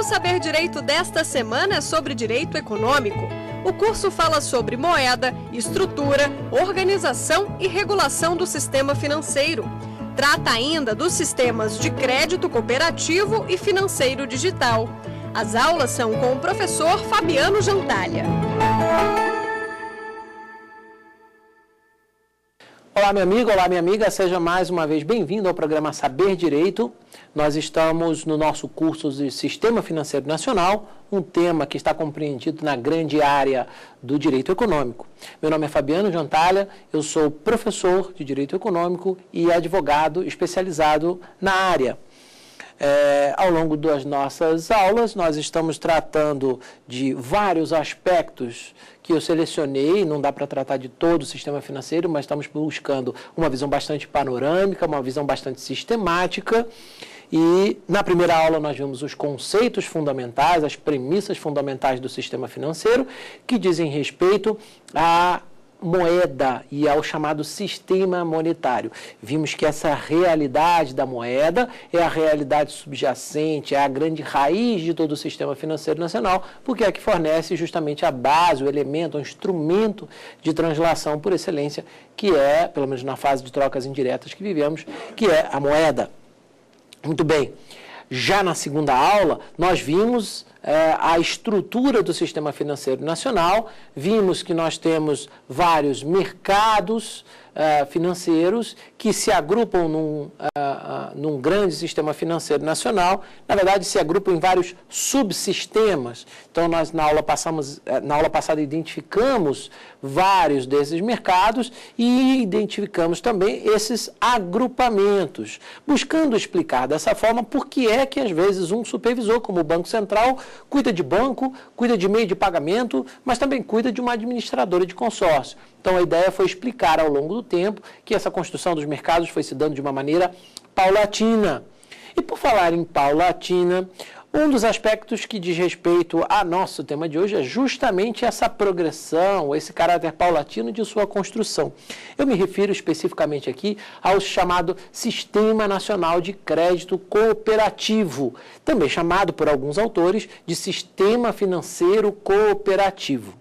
Saber Direito desta semana é sobre direito econômico. O curso fala sobre moeda, estrutura, organização e regulação do sistema financeiro. Trata ainda dos sistemas de crédito cooperativo e financeiro digital. As aulas são com o professor Fabiano Jantalha. Olá, meu amigo, olá, minha amiga, seja mais uma vez bem-vindo ao programa Saber Direito. Nós estamos no nosso curso de Sistema Financeiro Nacional, um tema que está compreendido na grande área do direito econômico. Meu nome é Fabiano Jantalha, eu sou professor de direito econômico e advogado especializado na área. Ao longo das nossas aulas, nós estamos tratando de vários aspectos que eu selecionei, não dá para tratar de todo o sistema financeiro, mas estamos buscando uma visão bastante panorâmica, uma visão bastante sistemática. E na primeira aula nós vimos os conceitos fundamentais, as premissas fundamentais do sistema financeiro, que dizem respeito à moeda e ao chamado sistema monetário. Vimos que essa realidade da moeda é a realidade subjacente, é a grande raiz de todo o sistema financeiro nacional, porque é a que fornece justamente a base, o elemento, o instrumento de translação por excelência, que é, pelo menos na fase de trocas indiretas que vivemos, que é a moeda. Muito bem. Já na segunda aula, nós vimos a estrutura do sistema financeiro nacional, vimos que nós temos vários mercados financeiros que se agrupam num grande sistema financeiro nacional, na verdade se agrupam em vários subsistemas. Então nós na aula passada identificamos vários desses mercados e identificamos também esses agrupamentos, buscando explicar dessa forma por que é que às vezes um supervisor, como o Banco Central, cuida de banco, cuida de meio de pagamento, mas também cuida de uma administradora de consórcio. Então a ideia foi explicar ao longo do tempo que essa construção dos mercados foi se dando de uma maneira paulatina. E por falar em paulatina, um dos aspectos que diz respeito ao nosso tema de hoje é justamente essa progressão, esse caráter paulatino de sua construção. Eu me refiro especificamente aqui ao chamado Sistema Nacional de Crédito Cooperativo, também chamado por alguns autores de Sistema Financeiro Cooperativo.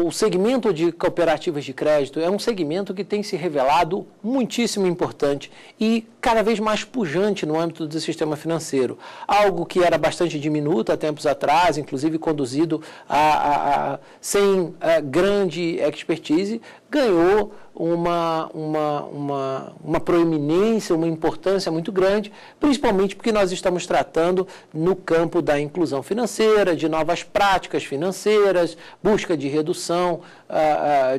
O segmento de cooperativas de crédito é um segmento que tem se revelado muitíssimo importante e cada vez mais pujante no âmbito do sistema financeiro. Algo que era bastante diminuto há tempos atrás, inclusive conduzido sem grande expertise, ganhou uma proeminência, uma importância muito grande, principalmente porque nós estamos tratando no campo da inclusão financeira, de novas práticas financeiras, busca de redução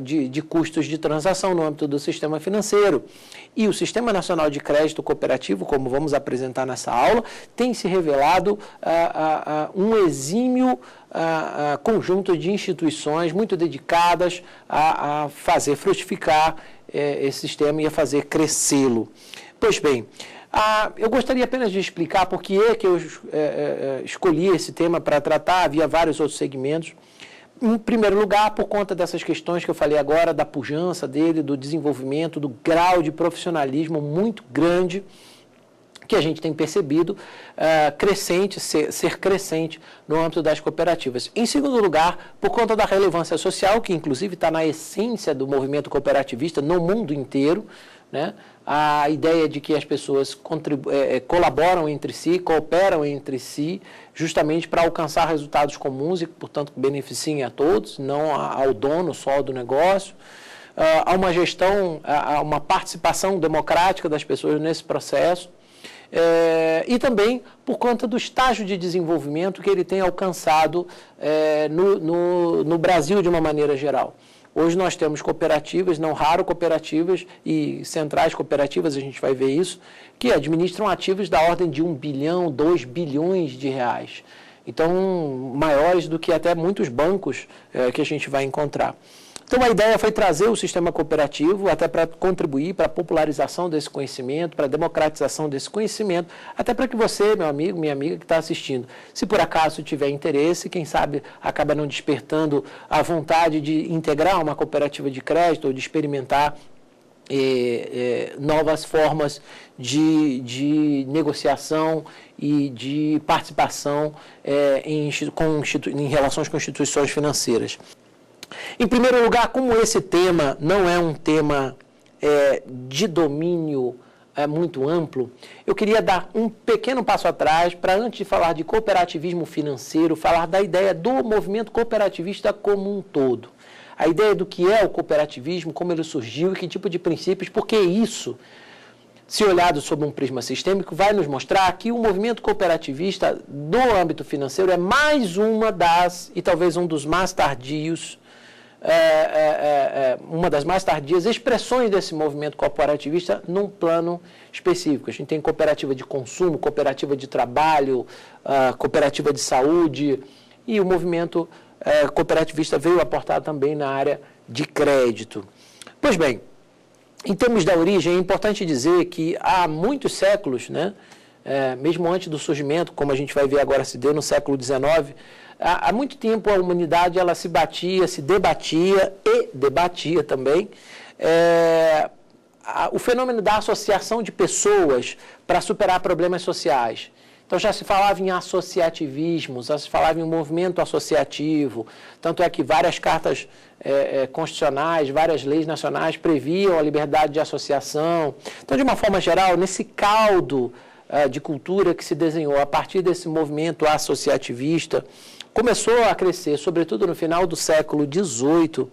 de custos de transação no âmbito do sistema financeiro. E o Sistema Nacional de Crédito Cooperativo, como vamos apresentar nessa aula, tem se revelado um exímio conjunto de instituições muito dedicadas a fazer frutificar esse sistema e a fazer crescê-lo. Pois bem, eu gostaria apenas de explicar por que é que eu escolhi esse tema para tratar, havia vários outros segmentos. Em primeiro lugar, por conta dessas questões que eu falei agora, da pujança dele, do desenvolvimento, do grau de profissionalismo muito grande que a gente tem percebido ser crescente no âmbito das cooperativas. Em segundo lugar, por conta da relevância social, que inclusive está na essência do movimento cooperativista no mundo inteiro, né? A ideia de que as pessoas colaboram entre si, cooperam entre si, justamente para alcançar resultados comuns e, portanto, beneficiem a todos, não ao dono só do negócio. Há uma gestão, há uma participação democrática das pessoas nesse processo. E também por conta do estágio de desenvolvimento que ele tem alcançado no Brasil de uma maneira geral. Hoje nós temos cooperativas, não raro cooperativas e centrais cooperativas, a gente vai ver isso, que administram ativos da ordem de 1 bilhão, 2 bilhões de reais. Então, maiores do que até muitos bancos que a gente vai encontrar. Então, a ideia foi trazer o sistema cooperativo até para contribuir para a popularização desse conhecimento, para a democratização desse conhecimento, até para que você, meu amigo, minha amiga que está assistindo, se por acaso tiver interesse, quem sabe acaba não despertando a vontade de integrar uma cooperativa de crédito ou de experimentar novas formas de negociação e de participação em relações com instituições financeiras. Em primeiro lugar, como esse tema não é um tema de domínio muito amplo, eu queria dar um pequeno passo atrás para, antes de falar de cooperativismo financeiro, falar da ideia do movimento cooperativista como um todo. A ideia do que é o cooperativismo, como ele surgiu e que tipo de princípios, porque isso, se olhado sob um prisma sistêmico, vai nos mostrar que o movimento cooperativista do âmbito financeiro é mais uma das, e talvez um dos mais tardios, uma das mais tardias expressões desse movimento cooperativista num plano específico. A gente tem cooperativa de consumo, cooperativa de trabalho, cooperativa de saúde, e o movimento cooperativista veio aportar também na área de crédito. Pois bem, em termos da origem, é importante dizer que há muitos séculos, né, mesmo antes do surgimento, como a gente vai ver agora se deu no século XIX, há muito tempo a humanidade ela se batia, se debatia e debatia também o fenômeno da associação de pessoas para superar problemas sociais. Então já se falava em associativismo, já se falava em um movimento associativo, tanto é que várias cartas constitucionais, várias leis nacionais previam a liberdade de associação. Então, de uma forma geral, nesse caldo de cultura que se desenhou a partir desse movimento associativista, começou a crescer, sobretudo no final do século XVIII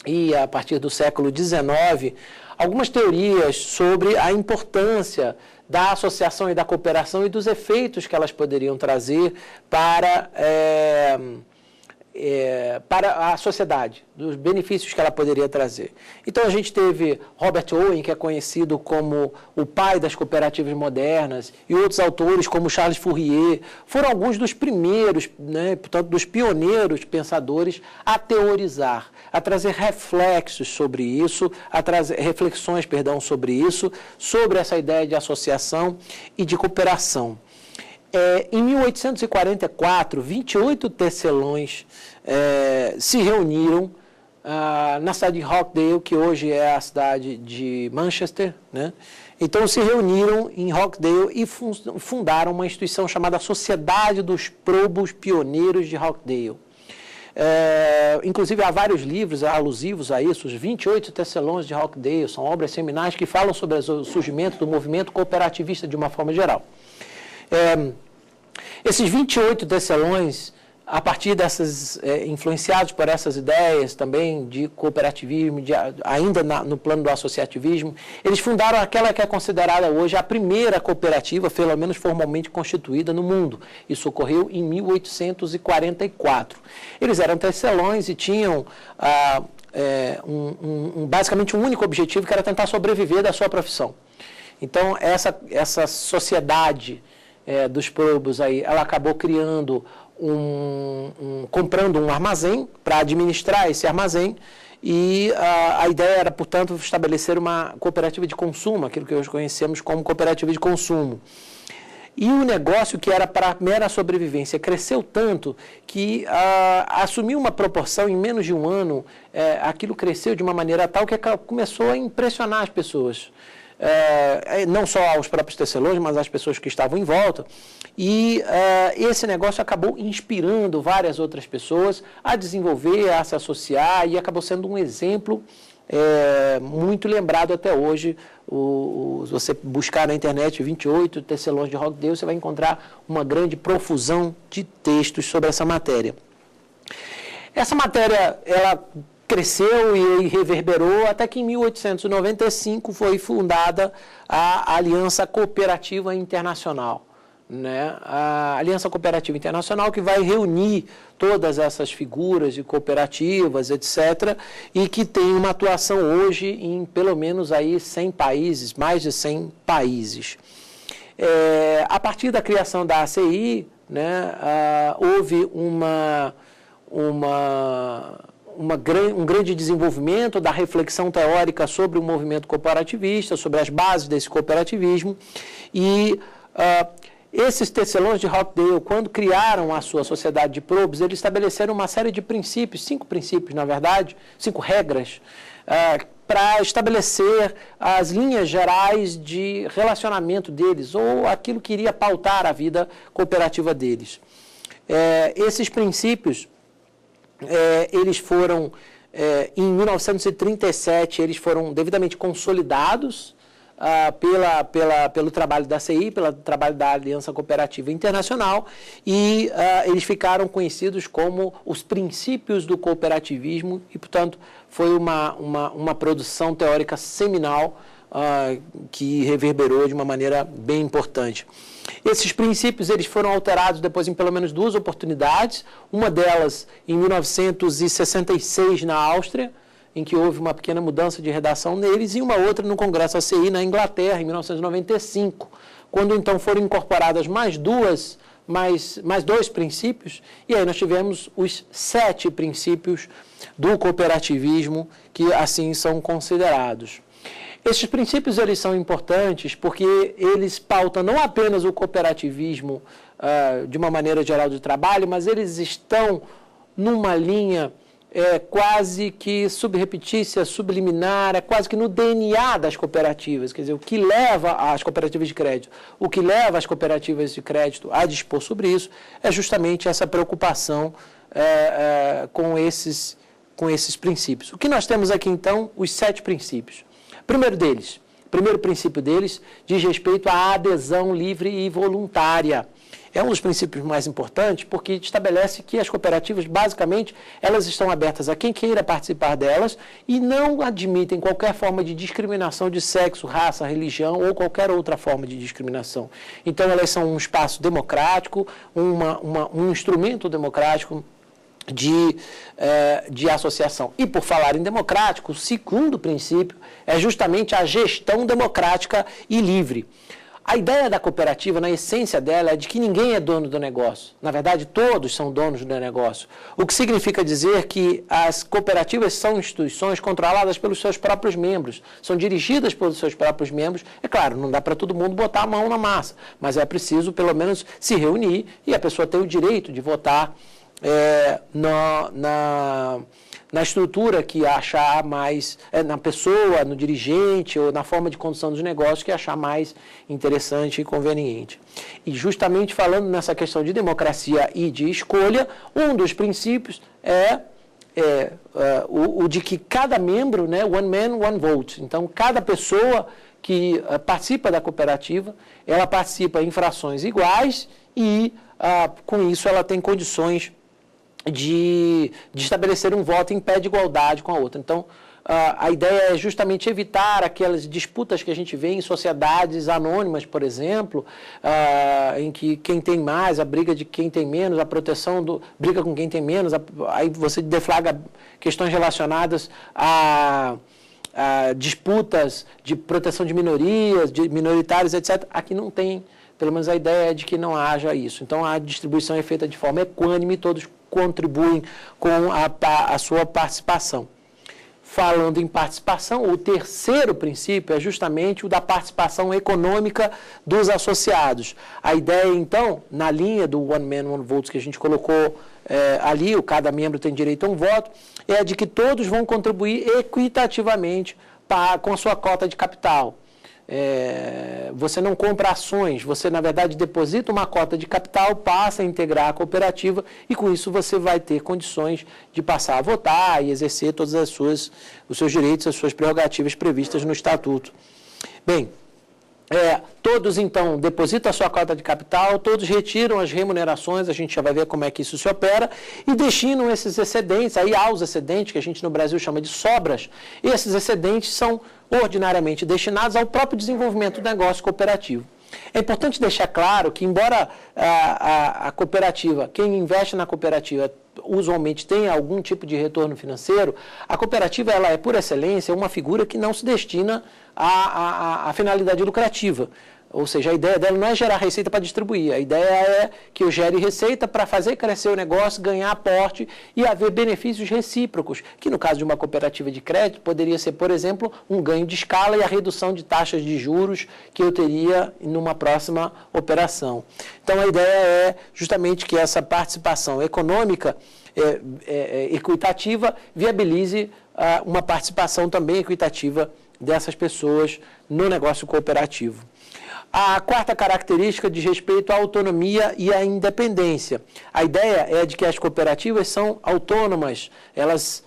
e a partir do século XIX, algumas teorias sobre a importância da associação e da cooperação e dos efeitos que elas poderiam trazer para a sociedade, dos benefícios que ela poderia trazer. Então a gente teve Robert Owen, que é conhecido como o pai das cooperativas modernas, e outros autores como Charles Fourier, foram alguns dos primeiros, né, portanto, dos pioneiros pensadores a teorizar, a trazer reflexões sobre isso, sobre essa ideia de associação e de cooperação. Em 1844, 28 tecelões se reuniram na cidade de Rochdale, que hoje é a cidade de Manchester, né? Então, se reuniram em Rochdale e fundaram uma instituição chamada Sociedade dos Probos Pioneiros de Rochdale. Inclusive, há vários livros alusivos a isso, os 28 tecelões de Rochdale, são obras seminais que falam sobre o surgimento do movimento cooperativista de uma forma geral. Esses 28 tecelões, a partir dessas, influenciados por essas ideias também de cooperativismo, ainda no plano do associativismo, eles fundaram aquela que é considerada hoje a primeira cooperativa, pelo menos formalmente constituída no mundo. Isso ocorreu em 1844. Eles eram tecelões e tinham basicamente um único objetivo, que era tentar sobreviver da sua profissão. Então, essa sociedade dos probos aí, ela acabou criando comprando um armazém para administrar esse armazém, e a ideia era, portanto, estabelecer uma cooperativa de consumo, aquilo que hoje conhecemos como cooperativa de consumo. E o negócio, que era para mera sobrevivência, cresceu tanto que assumiu uma proporção em menos de um ano, aquilo cresceu de uma maneira tal que começou a impressionar as pessoas. Não só aos próprios tecelões, mas às pessoas que estavam em volta. E esse negócio acabou inspirando várias outras pessoas a desenvolver, a se associar, e acabou sendo um exemplo muito lembrado até hoje. Se você buscar na internet 28 tecelões de Rochdale, você vai encontrar uma grande profusão de textos sobre essa matéria. Essa matéria, ela cresceu e reverberou até que em 1895 foi fundada a Aliança Cooperativa Internacional, né? A Aliança Cooperativa Internacional, que vai reunir todas essas figuras de cooperativas, etc., e que tem uma atuação hoje em pelo menos aí 100 países, mais de 100 países. A partir da criação da ACI, né, houve um grande desenvolvimento da reflexão teórica sobre o movimento cooperativista, sobre as bases desse cooperativismo, e esses tecelões de Rochdale, quando criaram a sua sociedade de probos, eles estabeleceram uma série de princípios, 5 princípios, na verdade, 5 regras, para estabelecer as linhas gerais de relacionamento deles, ou aquilo que iria pautar a vida cooperativa deles. Esses princípios, eles foram, em 1937, eles foram devidamente consolidados pelo trabalho da CI, pelo trabalho da Aliança Cooperativa Internacional, e eles ficaram conhecidos como os princípios do cooperativismo, e, portanto, foi uma produção teórica seminal que reverberou de uma maneira bem importante. Esses princípios eles foram alterados depois em pelo menos 2 oportunidades, uma delas em 1966 na Áustria, em que houve uma pequena mudança de redação neles, e uma outra no Congresso ACI na Inglaterra, em 1995, quando então foram incorporadas mais 2 princípios, e aí nós tivemos os 7 princípios do cooperativismo, que assim são considerados. Esses princípios eles são importantes porque eles pautam não apenas o cooperativismo de uma maneira geral de trabalho, mas eles estão numa linha quase que subrepetícia, subliminar, quase que no DNA das cooperativas, quer dizer, o que leva as cooperativas de crédito, o que leva as cooperativas de crédito a dispor sobre isso é justamente essa preocupação com esses princípios. O que nós temos aqui, então, os 7 princípios. Primeiro princípio deles diz respeito à adesão livre e voluntária. É um dos princípios mais importantes porque estabelece que as cooperativas, basicamente, elas estão abertas a quem queira participar delas e não admitem qualquer forma de discriminação de sexo, raça, religião ou qualquer outra forma de discriminação. Então, elas são um espaço democrático, um instrumento democrático de associação. E, por falar em democrático, o segundo princípio é justamente a gestão democrática e livre. A ideia da cooperativa, na essência dela, é de que ninguém é dono do negócio. Na verdade, todos são donos do negócio. O que significa dizer que as cooperativas são instituições controladas pelos seus próprios membros, são dirigidas pelos seus próprios membros. É claro, não dá para todo mundo botar a mão na massa, mas é preciso, pelo menos, se reunir e a pessoa tem o direito de votar na estrutura que achar mais, na pessoa, no dirigente ou na forma de condução dos negócios que achar mais interessante e conveniente. E justamente falando nessa questão de democracia e de escolha, um dos princípios o de que cada membro, né, one man, one vote. Então, cada pessoa que participa da cooperativa, ela participa em frações iguais e, com isso, ela tem condições de estabelecer um voto em pé de igualdade com a outra. Então, a ideia é justamente evitar aquelas disputas que a gente vê em sociedades anônimas, por exemplo, em que quem tem mais, a briga de quem tem menos, a proteção briga com quem tem menos, aí você deflagra questões relacionadas a disputas de proteção de minorias, de minoritários, etc. Aqui não tem, pelo menos a ideia é de que não haja isso. Então, a distribuição é feita de forma equânime, todos contribuem com a sua participação. Falando em participação, o terceiro princípio é justamente o da participação econômica dos associados. A ideia, então, na linha do One Man, One Vote que a gente colocou ali, cada membro tem direito a um voto, é de que todos vão contribuir equitativamente com a sua cota de capital. Você não compra ações, você na verdade deposita uma cota de capital, passa a integrar a cooperativa e com isso você vai ter condições de passar a votar e exercer todos os seus direitos, as suas prerrogativas previstas no estatuto. Bem, todos então depositam a sua cota de capital, todos retiram as remunerações, a gente já vai ver como é que isso se opera, e destinam esses excedentes, aí há os excedentes, que a gente no Brasil chama de sobras, e esses excedentes são ordinariamente destinados ao próprio desenvolvimento do negócio cooperativo. É importante deixar claro que, embora a cooperativa, quem investe na cooperativa, usualmente tenha algum tipo de retorno financeiro, a cooperativa ela é, por excelência, uma figura que não se destina à finalidade lucrativa. Ou seja, a ideia dela não é gerar receita para distribuir, a ideia é que eu gere receita para fazer crescer o negócio, ganhar aporte e haver benefícios recíprocos, que no caso de uma cooperativa de crédito poderia ser, por exemplo, um ganho de escala e a redução de taxas de juros que eu teria numa próxima operação. Então, a ideia é justamente que essa participação econômica equitativa viabilize uma participação também equitativa dessas pessoas no negócio cooperativo. A quarta característica diz respeito à autonomia e à independência. A ideia é de que as cooperativas são autônomas, elas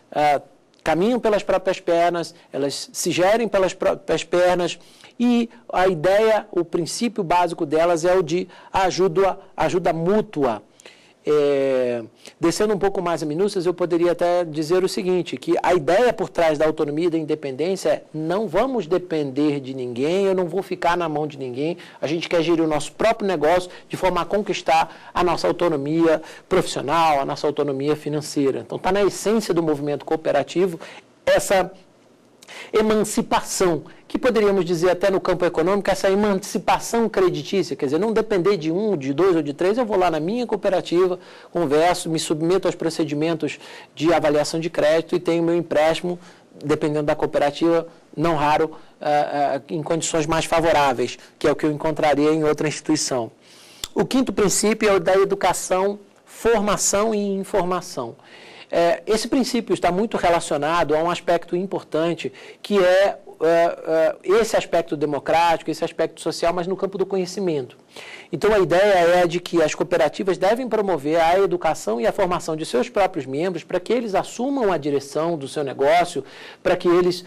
caminham pelas próprias pernas, elas se gerem pelas próprias pernas, e a ideia, o princípio básico delas é o de ajuda mútua. Descendo um pouco mais a minúcias, eu poderia até dizer o seguinte, que a ideia por trás da autonomia e da independência é: não vamos depender de ninguém, eu não vou ficar na mão de ninguém, a gente quer gerir o nosso próprio negócio de forma a conquistar a nossa autonomia profissional, a nossa autonomia financeira. Então está na essência do movimento cooperativo essa emancipação, que poderíamos dizer até no campo econômico, essa emancipação creditícia, quer dizer, não depender de um, de dois ou de três, eu vou lá na minha cooperativa, converso, me submeto aos procedimentos de avaliação de crédito e tenho meu empréstimo, dependendo da cooperativa, não raro, em condições mais favoráveis, que é o que eu encontraria em outra instituição. O quinto princípio é o da educação, formação e informação. Esse princípio está muito relacionado a um aspecto importante, que é esse aspecto democrático, esse aspecto social, mas no campo do conhecimento. Então, a ideia é de que as cooperativas devem promover a educação e a formação de seus próprios membros para que eles assumam a direção do seu negócio, para que eles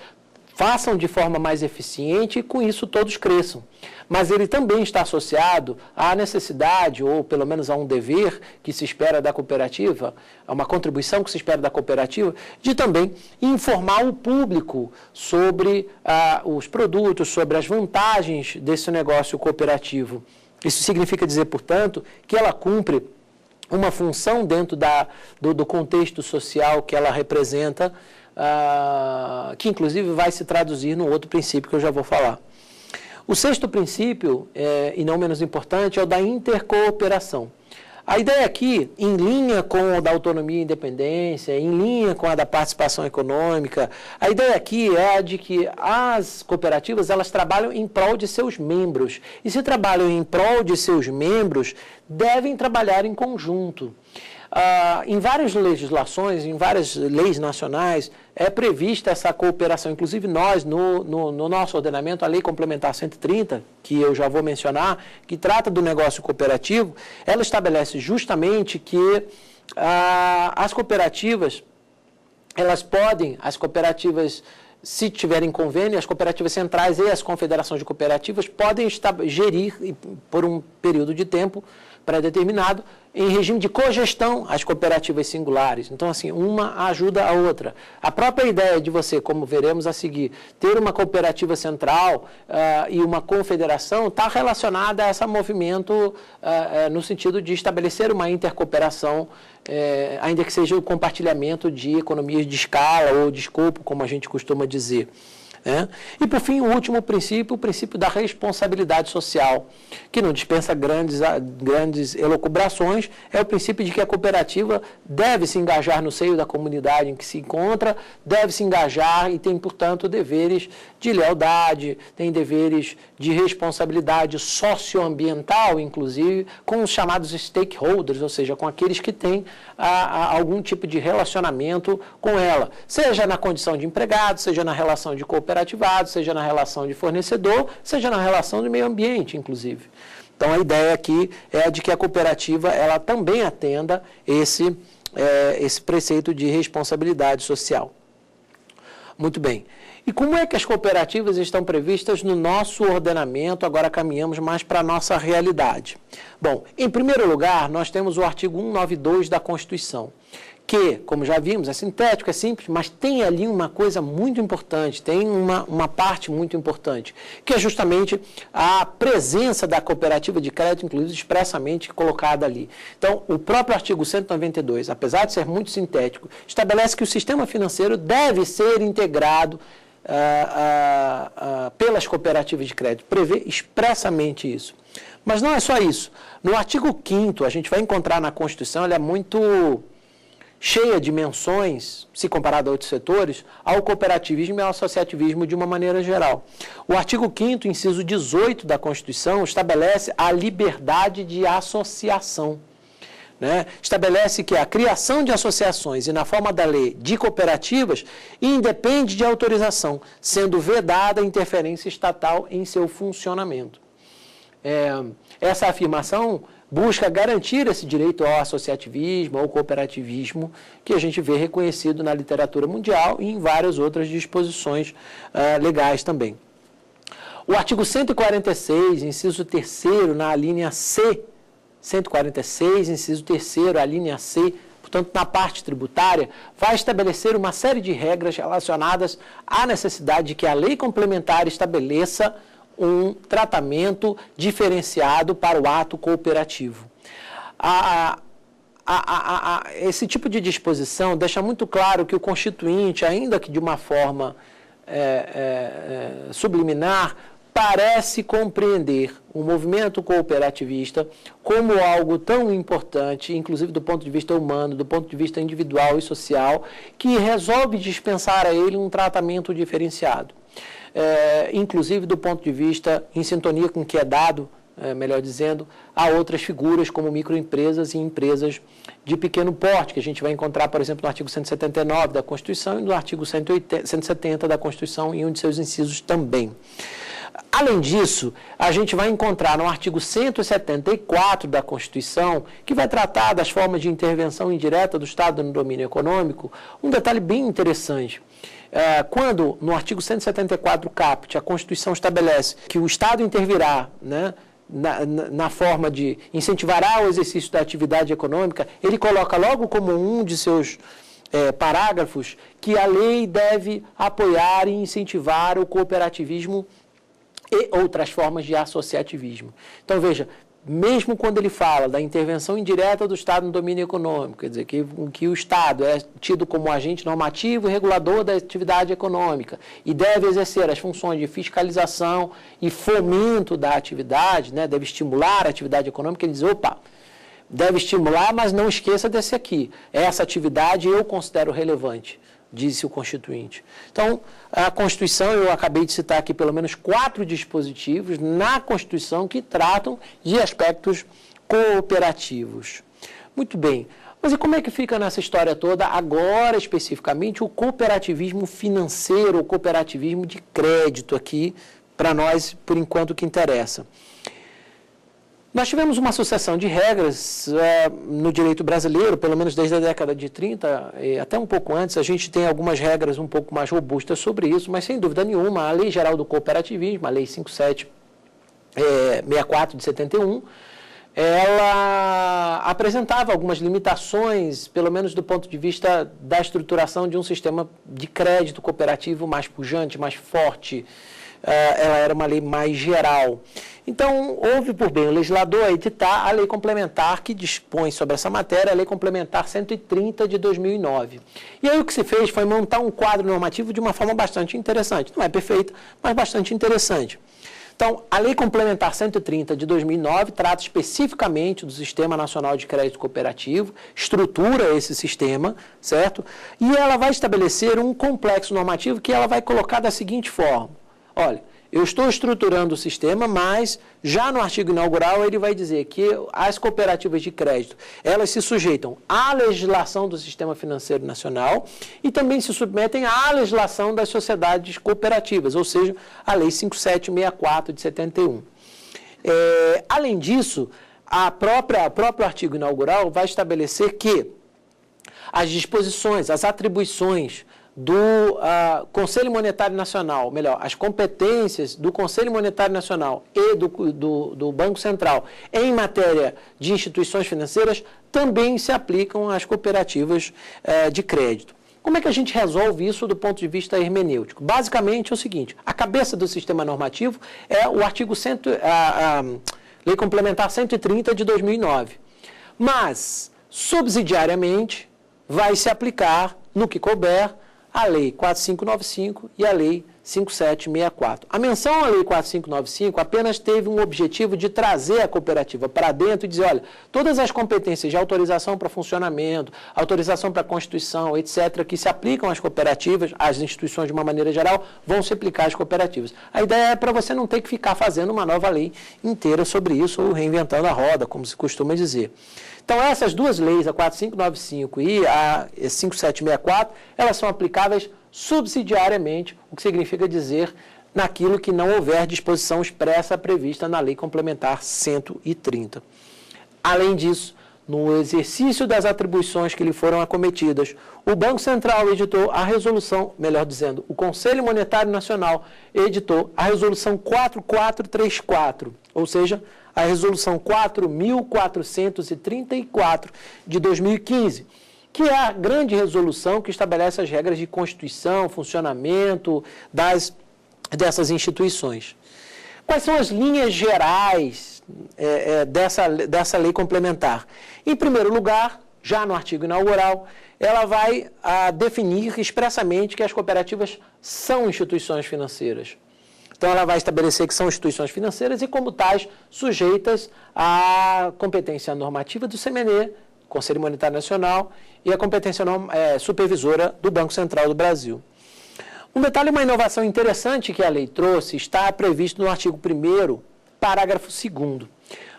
façam de forma mais eficiente e, com isso, todos cresçam. Mas ele também está associado à necessidade, ou pelo menos a um dever que se espera da cooperativa, a uma contribuição que se espera da cooperativa, de também informar o público sobre os produtos, sobre as vantagens desse negócio cooperativo. Isso significa dizer, portanto, que ela cumpre uma função dentro do contexto social que ela representa, que inclusive vai se traduzir no outro princípio que eu já vou falar. O sexto princípio, e não menos importante, é o da intercooperação. A ideia aqui, em linha com a da autonomia e independência, em linha com a da participação econômica, a ideia aqui é a de que as cooperativas, elas trabalham em prol de seus membros. E se trabalham em prol de seus membros, devem trabalhar em conjunto. Em várias legislações, em várias leis nacionais, é prevista essa cooperação. Inclusive nós, no nosso ordenamento, a Lei Complementar 130, que eu já vou mencionar, que trata do negócio cooperativo, ela estabelece justamente que as cooperativas, se tiverem convênio, as cooperativas centrais e as confederações de cooperativas podem gerir, por um período de tempo pré-determinado, em regime de cogestão, as cooperativas singulares. Então, assim, uma ajuda a outra. A própria ideia de você, como veremos a seguir, ter uma cooperativa central e uma confederação está relacionada a esse movimento no sentido de estabelecer uma intercooperação, ainda que seja o compartilhamento de economias de escala ou de escopo, como a gente costuma dizer. E, por fim, o último princípio, o princípio da responsabilidade social, que não dispensa grandes elucubrações, é o princípio de que a cooperativa deve se engajar no seio da comunidade em que se encontra, deve se engajar e tem, portanto, deveres de lealdade, tem deveres de responsabilidade socioambiental, inclusive, com os chamados stakeholders, ou seja, com aqueles que têm algum tipo de relacionamento com ela, seja na condição de empregado, seja na relação de cooperativado, seja na relação de fornecedor, seja na relação de meio ambiente, inclusive. Então, a ideia aqui é de que a cooperativa ela também atenda esse preceito de responsabilidade social. Muito bem. E como é que as cooperativas estão previstas no nosso ordenamento? Agora caminhamos mais para a nossa realidade. Bom, em primeiro lugar, nós temos o artigo 192 da Constituição, que, como já vimos, é sintético, é simples, mas tem ali uma coisa muito importante, tem uma parte muito importante, que é justamente a presença da cooperativa de crédito, inclusive expressamente colocada ali. Então, o próprio artigo 192, apesar de ser muito sintético, estabelece que o sistema financeiro deve ser integrado pelas cooperativas de crédito, prevê expressamente isso. Mas não é só isso. No artigo 5º, a gente vai encontrar na Constituição, ela é muito cheia de menções, se comparado a outros setores, ao cooperativismo e ao associativismo de uma maneira geral. O artigo 5º, inciso 18 da Constituição, estabelece a liberdade de associação. né, estabelece que a criação de associações e, na forma da lei, de cooperativas, independe de autorização, sendo vedada a interferência estatal em seu funcionamento. Essa afirmação busca garantir esse direito ao associativismo, ao cooperativismo, que a gente vê reconhecido na literatura mundial e em várias outras disposições legais também. O artigo 146, inciso 3º, na linha C, 146, inciso 3º, a linha C, portanto, na parte tributária, vai estabelecer uma série de regras relacionadas à necessidade de que a lei complementar estabeleça um tratamento diferenciado para o ato cooperativo. Esse tipo de disposição deixa muito claro que o Constituinte, ainda que de uma forma subliminar, parece compreender o movimento cooperativista como algo tão importante, inclusive do ponto de vista humano, do ponto de vista individual e social, que resolve dispensar a ele um tratamento diferenciado. Inclusive do ponto de vista em sintonia com o que é dado, melhor dizendo, a outras figuras como microempresas e empresas de pequeno porte, que a gente vai encontrar, por exemplo, no artigo 179 da Constituição e no artigo 170 da Constituição em um de seus incisos também. Além disso, a gente vai encontrar no artigo 174 da Constituição, que vai tratar das formas de intervenção indireta do Estado no domínio econômico, um detalhe bem interessante. Quando, no artigo 174 caput, a Constituição estabelece que o Estado intervirá, né, na forma de incentivará o exercício da atividade econômica, ele coloca logo como um de seus parágrafos que a lei deve apoiar e incentivar o cooperativismo e outras formas de associativismo. Então, veja, mesmo quando ele fala da intervenção indireta do Estado no domínio econômico, quer dizer, que o Estado é tido como agente normativo e regulador da atividade econômica e deve exercer as funções de fiscalização e fomento da atividade, né, deve estimular a atividade econômica, ele diz, opa, deve estimular, mas não esqueça desse aqui. Essa atividade eu considero relevante, disse o Constituinte. Então, a Constituição, eu acabei de citar aqui pelo menos 4 dispositivos na Constituição que tratam de aspectos cooperativos. Muito bem, mas e como é que fica nessa história toda, agora especificamente, o cooperativismo financeiro, o cooperativismo de crédito aqui, para nós, por enquanto, que interessa? Nós tivemos uma sucessão de regras no direito brasileiro, pelo menos desde a década de 30, e até um pouco antes, a gente tem algumas regras um pouco mais robustas sobre isso, mas sem dúvida nenhuma, a Lei Geral do Cooperativismo, a Lei 5764 de 71, ela apresentava algumas limitações, pelo menos do ponto de vista da estruturação de um sistema de crédito cooperativo mais pujante, mais forte. Ela era uma lei mais geral. Então, houve por bem o legislador editar a lei complementar que dispõe sobre essa matéria, a lei complementar 130 de 2009. E aí o que se fez foi montar um quadro normativo de uma forma bastante interessante. Não é perfeita, mas bastante interessante. Então, a lei complementar 130 de 2009 trata especificamente do Sistema Nacional de Crédito Cooperativo, estrutura esse sistema, certo? E ela vai estabelecer um complexo normativo que ela vai colocar da seguinte forma. Olha, eu estou estruturando o sistema, mas já no artigo inaugural ele vai dizer que as cooperativas de crédito, elas se sujeitam à legislação do Sistema Financeiro Nacional e também se submetem à legislação das sociedades cooperativas, ou seja, a Lei 5764 de 71. Além disso, o próprio artigo inaugural vai estabelecer que as disposições, as atribuições do Conselho Monetário Nacional, melhor, as competências do Conselho Monetário Nacional e do Banco Central em matéria de instituições financeiras também se aplicam às cooperativas de crédito. Como é que a gente resolve isso do ponto de vista hermenêutico? Basicamente é o seguinte, a cabeça do sistema normativo é o artigo Lei Complementar 130 de 2009, mas, subsidiariamente, vai se aplicar, no que couber, a Lei 4595 e a Lei 5764. A menção à Lei 4595 apenas teve um objetivo de trazer a cooperativa para dentro e dizer, olha, todas as competências de autorização para funcionamento, autorização para constituição, etc., que se aplicam às cooperativas, às instituições de uma maneira geral, vão se aplicar às cooperativas. A ideia é para você não ter que ficar fazendo uma nova lei inteira sobre isso ou reinventando a roda, como se costuma dizer. Então, essas duas leis, a 4595 e a 5764, elas são aplicáveis subsidiariamente, o que significa dizer naquilo que não houver disposição expressa prevista na Lei Complementar 130. Além disso, no exercício das atribuições que lhe foram acometidas, o Banco Central editou a resolução, melhor dizendo, o Conselho Monetário Nacional editou a resolução 4434, ou seja, a resolução 4.434 de 2015, que é a grande resolução que estabelece as regras de constituição, funcionamento dessas instituições. Quais são as linhas gerais dessa lei complementar? Em primeiro lugar, já no artigo inaugural, ela vai definir expressamente que as cooperativas são instituições financeiras. Então, ela vai estabelecer que são instituições financeiras e, como tais, sujeitas à competência normativa do CMNE, Conselho Monetário Nacional, e a competência supervisora do Banco Central do Brasil. Um detalhe, uma inovação interessante que a lei trouxe está previsto no artigo 1º, parágrafo 2º.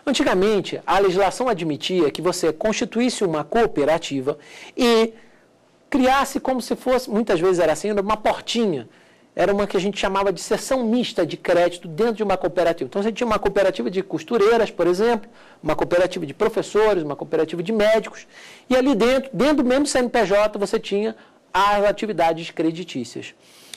Antigamente, a legislação admitia que você constituísse uma cooperativa e criasse como se fosse, muitas vezes era assim, uma portinha. Era uma que a gente chamava de seção mista de crédito dentro de uma cooperativa. Então, você tinha uma cooperativa de costureiras, por exemplo, uma cooperativa de professores, uma cooperativa de médicos, e ali dentro do mesmo CNPJ, você tinha as atividades creditícias.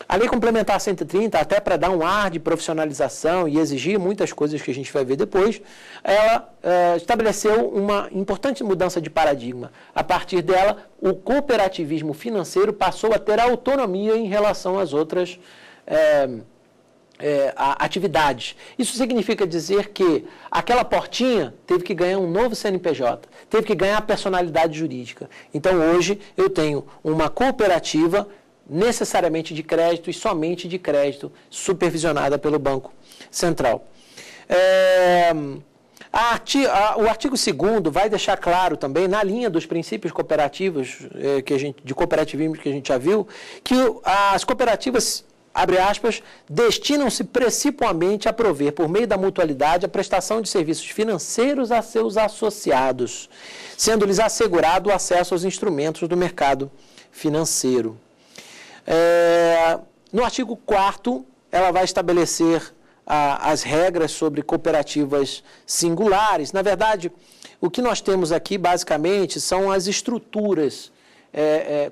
A Lei Complementar 130, até para dar um ar de profissionalização e exigir muitas coisas que a gente vai ver depois, ela estabeleceu uma importante mudança de paradigma. A partir dela, o cooperativismo financeiro passou a ter autonomia em relação às outras atividades. Isso significa dizer que aquela portinha teve que ganhar um novo CNPJ, teve que ganhar personalidade jurídica. Então, hoje, eu tenho uma cooperativa necessariamente de crédito e somente de crédito, supervisionada pelo Banco Central. O artigo 2º vai deixar claro também, na linha dos princípios cooperativos, de cooperativismo que a gente já viu, que as cooperativas, abre aspas, destinam-se principalmente a prover, por meio da mutualidade, a prestação de serviços financeiros a seus associados, sendo-lhes assegurado o acesso aos instrumentos do mercado financeiro. No artigo 4º, ela vai estabelecer as regras sobre cooperativas singulares. Na verdade, o que nós temos aqui, basicamente, são as estruturas,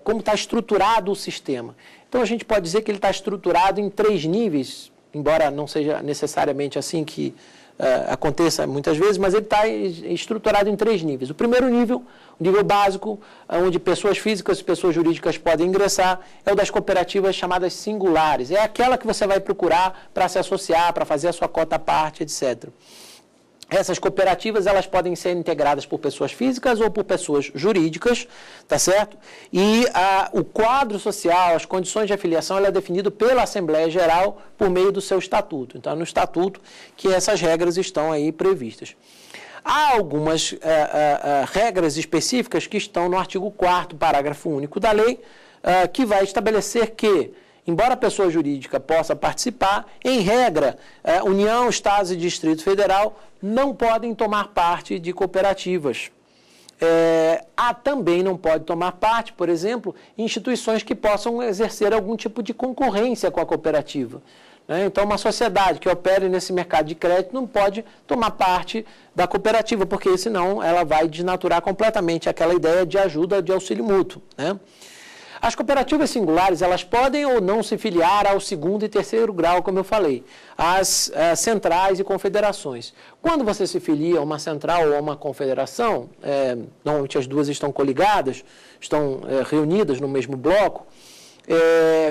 como está estruturado o sistema. Então, a gente pode dizer que ele está estruturado em 3 níveis, embora não seja necessariamente assim que aconteça muitas vezes, mas ele está estruturado em 3 níveis. O primeiro nível, o nível básico, onde pessoas físicas e pessoas jurídicas podem ingressar, é o das cooperativas chamadas singulares. É aquela que você vai procurar para se associar, para fazer a sua cota à parte, etc. Essas cooperativas, elas podem ser integradas por pessoas físicas ou por pessoas jurídicas, tá certo? E o quadro social, as condições de afiliação, ela é definido pela Assembleia Geral por meio do seu estatuto. Então, é no estatuto que essas regras estão aí previstas. Há algumas regras específicas que estão no artigo 4º, parágrafo único da lei, que vai estabelecer que, embora a pessoa jurídica possa participar, em regra, União, Estados e Distrito Federal não podem tomar parte de cooperativas. Também não pode tomar parte, por exemplo, instituições que possam exercer algum tipo de concorrência com a cooperativa. Então, uma sociedade que opere nesse mercado de crédito não pode tomar parte da cooperativa, porque senão ela vai desnaturar completamente aquela ideia de ajuda de auxílio mútuo, né? As cooperativas singulares, elas podem ou não se filiar ao 2º e 3º grau, como eu falei, às centrais e confederações. Quando você se filia a uma central ou a uma confederação, normalmente as duas estão coligadas, estão reunidas no mesmo bloco,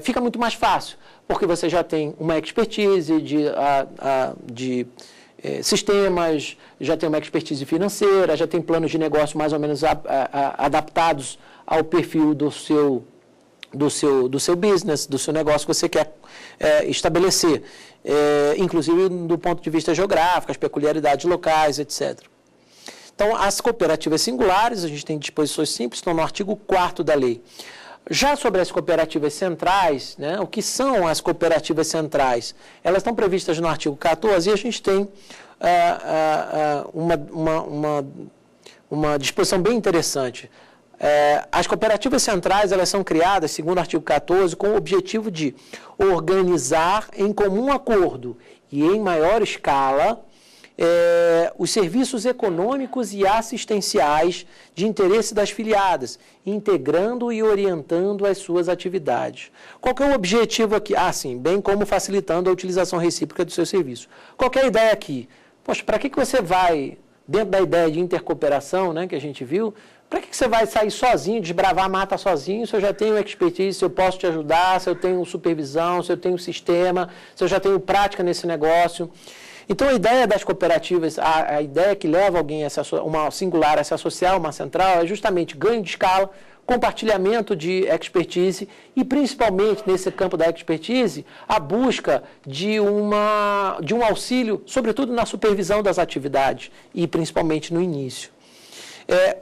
fica muito mais fácil, porque você já tem uma expertise de sistemas, já tem uma expertise financeira, já tem planos de negócio mais ou menos adaptados ao perfil do seu do seu business, do seu negócio que você quer estabelecer, inclusive do ponto de vista geográfico, as peculiaridades locais, etc. Então, as cooperativas singulares, a gente tem disposições simples, estão no artigo 4º da lei. Já sobre as cooperativas centrais, né, o que são as cooperativas centrais? Elas estão previstas no artigo 14 e a gente tem uma disposição bem interessante. As cooperativas centrais, elas são criadas, segundo o artigo 14, com o objetivo de organizar em comum acordo e em maior escala os serviços econômicos e assistenciais de interesse das filiadas, integrando e orientando as suas atividades. Qual que é o objetivo aqui? Sim, bem como facilitando a utilização recíproca do seu serviço. Qual que é a ideia aqui? Poxa, para que você vai, dentro da ideia de intercooperação, né, que a gente viu, para que você vai sair sozinho, desbravar a mata sozinho, se eu já tenho expertise, se eu posso te ajudar, se eu tenho supervisão, se eu tenho sistema, se eu já tenho prática nesse negócio? Então, a ideia das cooperativas, a ideia que leva alguém, uma singular, a se associar a uma central, é justamente ganho de escala, compartilhamento de expertise e, principalmente, nesse campo da expertise, a busca de um auxílio, sobretudo na supervisão das atividades e, principalmente, no início.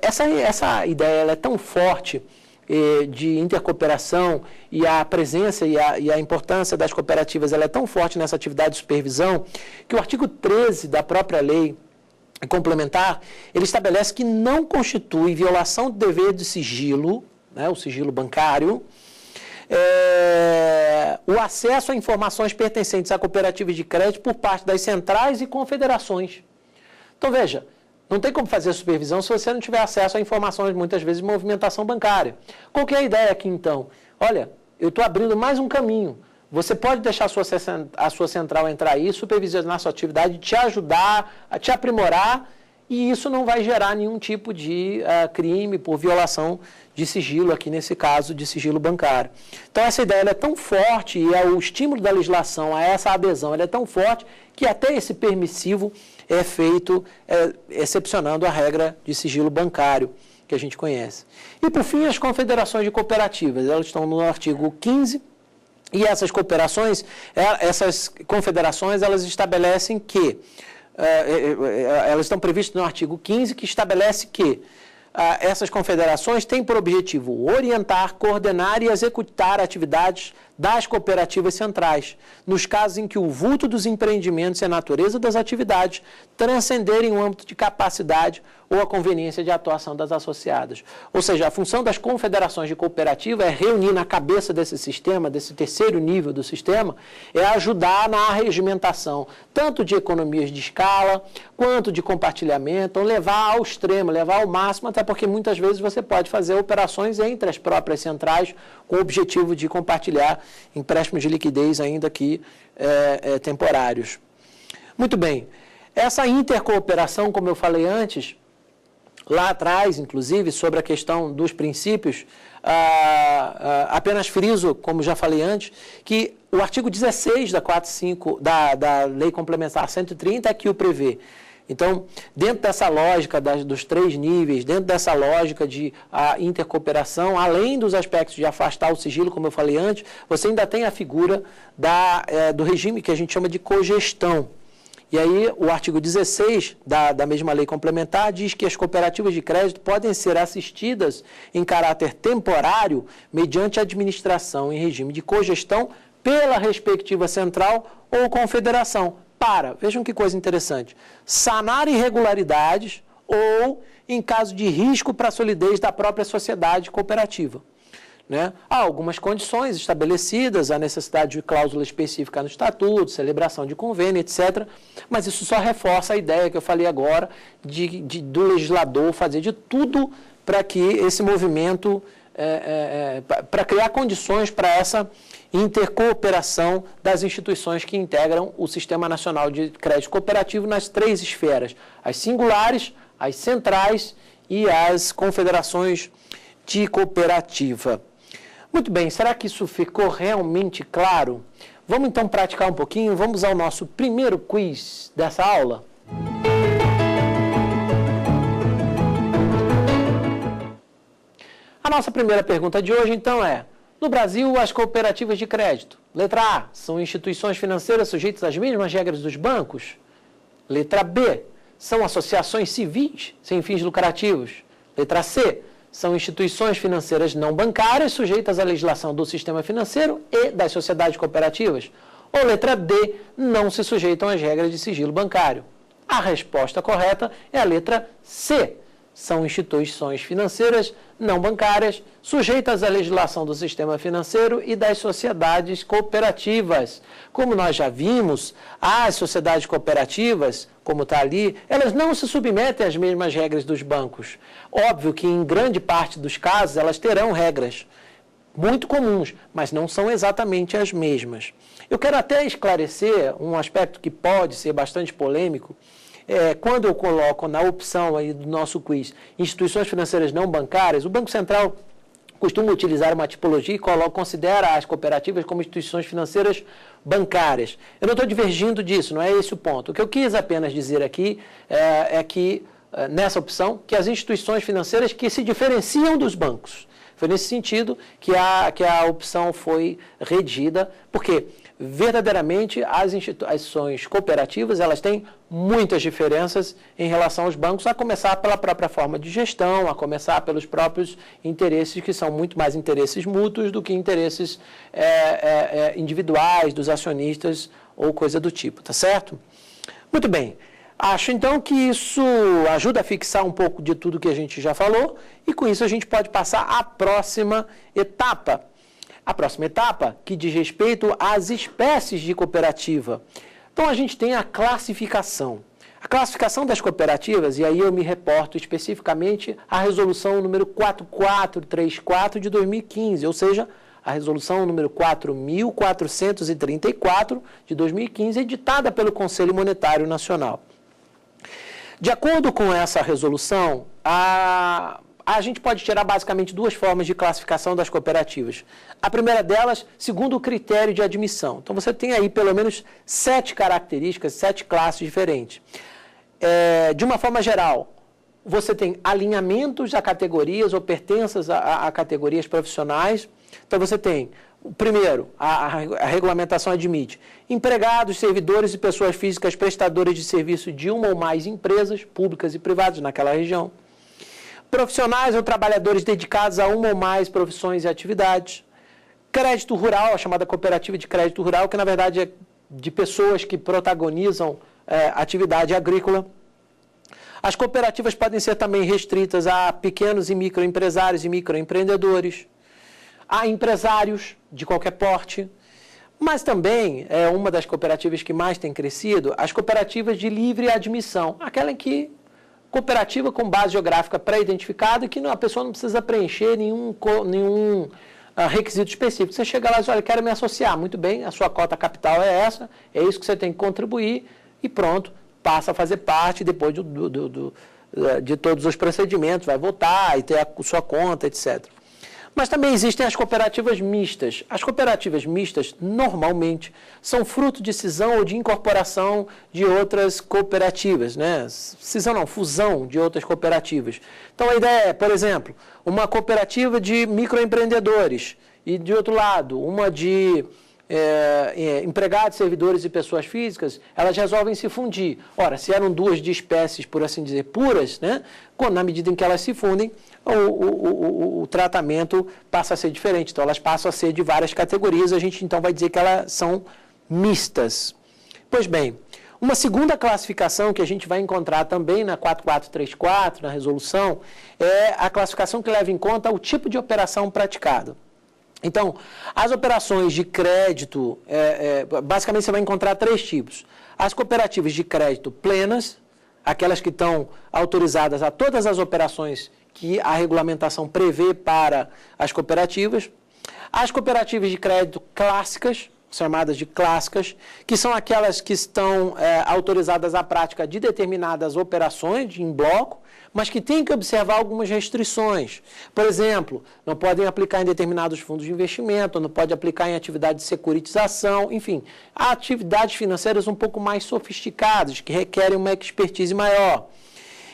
Essa ideia ela é tão forte de intercooperação e a presença e a importância das cooperativas ela é tão forte nessa atividade de supervisão que o artigo 13 da própria lei complementar, ele estabelece que não constitui violação do dever de sigilo, né, o sigilo bancário, o acesso a informações pertencentes a cooperativas de crédito por parte das centrais e confederações. Então, veja, não tem como fazer supervisão se você não tiver acesso a informações, muitas vezes, de movimentação bancária. Qual que é a ideia aqui, então? Olha, eu estou abrindo mais um caminho. Você pode deixar a sua central entrar aí, supervisionar a sua atividade, te ajudar, a te aprimorar, e isso não vai gerar nenhum tipo de crime por violação de sigilo, aqui nesse caso, de sigilo bancário. Então, essa ideia ela é tão forte e o estímulo da legislação a essa adesão ela é tão forte que até esse permissivo é feito excepcionando a regra de sigilo bancário que a gente conhece. E, por fim, as confederações de cooperativas, elas estão no artigo 15, e essas confederações, elas estabelecem que, elas estão previstas no artigo 15, que estabelece que essas confederações têm por objetivo orientar, coordenar e executar atividades das cooperativas centrais, nos casos em que o vulto dos empreendimentos e a natureza das atividades transcenderem o âmbito de capacidade ou a conveniência de atuação das associadas. Ou seja, a função das confederações de cooperativa é reunir na cabeça desse sistema, desse terceiro nível do sistema, é ajudar na arregimentação, tanto de economias de escala, quanto de compartilhamento, ou levar ao extremo, levar ao máximo, até porque muitas vezes você pode fazer operações entre as próprias centrais com o objetivo de compartilhar empréstimos de liquidez ainda que temporários. Muito bem. Essa intercooperação, como eu falei antes, lá atrás, inclusive, sobre a questão dos princípios, apenas friso, como já falei antes, que o artigo 16 da Lei Complementar 130 é que o prevê. Então, dentro dessa lógica dos três níveis, dentro dessa lógica de intercooperação, além dos aspectos de afastar o sigilo, como eu falei antes, você ainda tem a figura do regime que a gente chama de cogestão. E aí, o artigo 16 da mesma lei complementar diz que as cooperativas de crédito podem ser assistidas em caráter temporário mediante administração em regime de cogestão pela respectiva central ou confederação, vejam que coisa interessante, sanar irregularidades ou em caso de risco para a solidez da própria sociedade cooperativa. Né? Há algumas condições estabelecidas, a necessidade de cláusula específica no estatuto, celebração de convênio, etc. Mas isso só reforça a ideia que eu falei agora do legislador fazer de tudo para que esse movimento, para criar condições para essa intercooperação das instituições que integram o Sistema Nacional de Crédito Cooperativo nas três esferas, as singulares, as centrais e as confederações de cooperativa. Muito bem, será que isso ficou realmente claro? Vamos então praticar um pouquinho, vamos ao nosso primeiro quiz dessa aula? A nossa primeira pergunta de hoje então é: No Brasil, as cooperativas de crédito. Letra A, são instituições financeiras sujeitas às mesmas regras dos bancos. Letra B, são associações civis sem fins lucrativos. Letra C, são instituições financeiras não bancárias sujeitas à legislação do sistema financeiro e das sociedades cooperativas. Ou letra D, não se sujeitam às regras de sigilo bancário. A resposta correta é a letra C. São instituições financeiras não bancárias sujeitas à legislação do sistema financeiro e das sociedades cooperativas. Como nós já vimos, as sociedades cooperativas, como está ali, elas não se submetem às mesmas regras dos bancos. Óbvio que em grande parte dos casos elas terão regras muito comuns, mas não são exatamente as mesmas. Eu quero até esclarecer um aspecto que pode ser bastante polêmico. Quando eu coloco na opção aí do nosso quiz instituições financeiras não bancárias, o Banco Central costuma utilizar uma tipologia e considera as cooperativas como instituições financeiras bancárias. Eu não estou divergindo disso, não é esse o ponto. O que eu quis apenas dizer aqui é que, nessa opção, que as instituições financeiras que se diferenciam dos bancos. Foi nesse sentido que a opção foi redigida, porque verdadeiramente as instituições cooperativas elas têm muitas diferenças em relação aos bancos, a começar pela própria forma de gestão, a começar pelos próprios interesses, que são muito mais interesses mútuos do que interesses individuais dos acionistas ou coisa do tipo, tá certo? Muito bem. Acho, então, que isso ajuda a fixar um pouco de tudo que a gente já falou e, com isso, a gente pode passar à próxima etapa. A próxima etapa, que diz respeito às espécies de cooperativa. Então, a gente tem a classificação. A classificação das cooperativas, e aí eu me reporto especificamente à resolução número 4434 de 2015, ou seja, a resolução número 4.434 de 2015, editada pelo Conselho Monetário Nacional. De acordo com essa resolução, a gente pode tirar basicamente duas formas de classificação das cooperativas. A primeira delas, segundo o critério de admissão. Então, você tem aí pelo menos 7 características, 7 classes diferentes. De uma forma geral, você tem alinhamentos a categorias ou pertenças a categorias profissionais. Então, você tem, primeiro, a regulamentação admite empregados, servidores e pessoas físicas prestadoras de serviço de uma ou mais empresas, públicas e privadas, naquela região. Profissionais ou trabalhadores dedicados a uma ou mais profissões e atividades. Crédito rural, a chamada cooperativa de crédito rural, que na verdade é de pessoas que protagonizam atividade agrícola. As cooperativas podem ser também restritas a pequenos e microempresários e microempreendedores, a empresários de qualquer porte, mas também é uma das cooperativas que mais tem crescido, as cooperativas de livre admissão, aquela em que cooperativa com base geográfica pré-identificada, que a pessoa não precisa preencher nenhum requisito específico. Você chega lá e diz, olha, quero me associar. Muito bem, a sua cota capital é essa, é isso que você tem que contribuir e pronto, passa a fazer parte depois de todos os procedimentos, vai votar e ter a sua conta, etc. Mas também existem as cooperativas mistas. As cooperativas mistas, normalmente, são fruto de cisão ou de incorporação de outras cooperativas, né? Cisão não, fusão de outras cooperativas. Então, a ideia é, por exemplo, uma cooperativa de microempreendedores e, de outro lado, uma de empregados, servidores e pessoas físicas, elas resolvem se fundir. Ora, se eram duas de espécies, por assim dizer, puras, né? Na medida em que elas se fundem, o tratamento passa a ser diferente. Então, elas passam a ser de várias categorias, a gente então vai dizer que elas são mistas. Pois bem, uma segunda classificação que a gente vai encontrar também na 4434, na resolução, é a classificação que leva em conta o tipo de operação praticada. Então, as operações de crédito, basicamente você vai encontrar 3 tipos. As cooperativas de crédito plenas, aquelas que estão autorizadas a todas as operações que a regulamentação prevê para as cooperativas. As cooperativas de crédito clássicas, chamadas de clássicas, que são aquelas que estão autorizadas à prática de determinadas operações em bloco, mas que têm que observar algumas restrições. Por exemplo, não podem aplicar em determinados fundos de investimento, não pode aplicar em atividade de securitização, enfim, há atividades financeiras um pouco mais sofisticadas, que requerem uma expertise maior.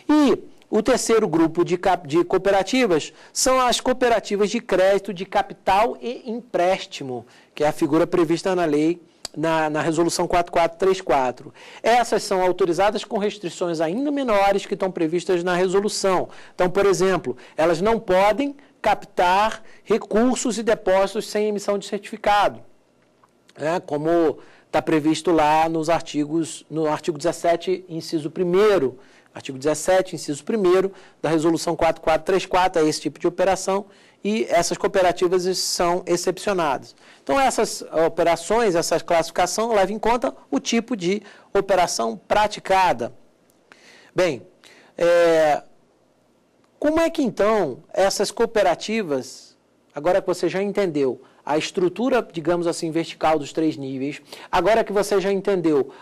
E O terceiro grupo de cooperativas são as cooperativas de crédito de capital e empréstimo, que é a figura prevista na lei, na resolução 4434. Essas são autorizadas com restrições ainda menores que estão previstas na resolução. Então, por exemplo, elas não podem captar recursos e depósitos sem emissão de certificado, né, como está previsto lá no artigo 17, inciso 1º, artigo 17, inciso 1º da resolução 4434, é esse tipo de operação, e essas cooperativas são excepcionadas. Então, essas operações, essa classificação leva em conta o tipo de operação praticada. Bem, como é que então essas cooperativas, agora que você já entendeu a estrutura, digamos assim, vertical dos 3 níveis, agora que você já entendeu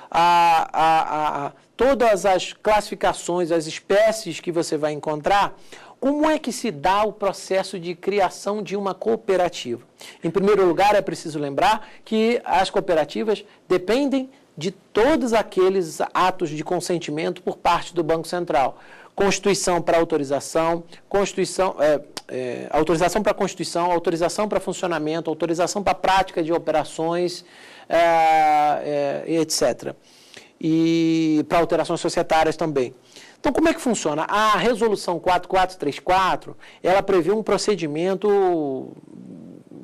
todas as classificações, as espécies que você vai encontrar, como é que se dá o processo de criação de uma cooperativa? Em primeiro lugar, é preciso lembrar que as cooperativas dependem de todos aqueles atos de consentimento por parte do Banco Central. Constituição para autorização, autorização para constituição, autorização para funcionamento, autorização para prática de operações, etc. E para alterações societárias também. Então, como é que funciona? A resolução 4434, ela prevê um procedimento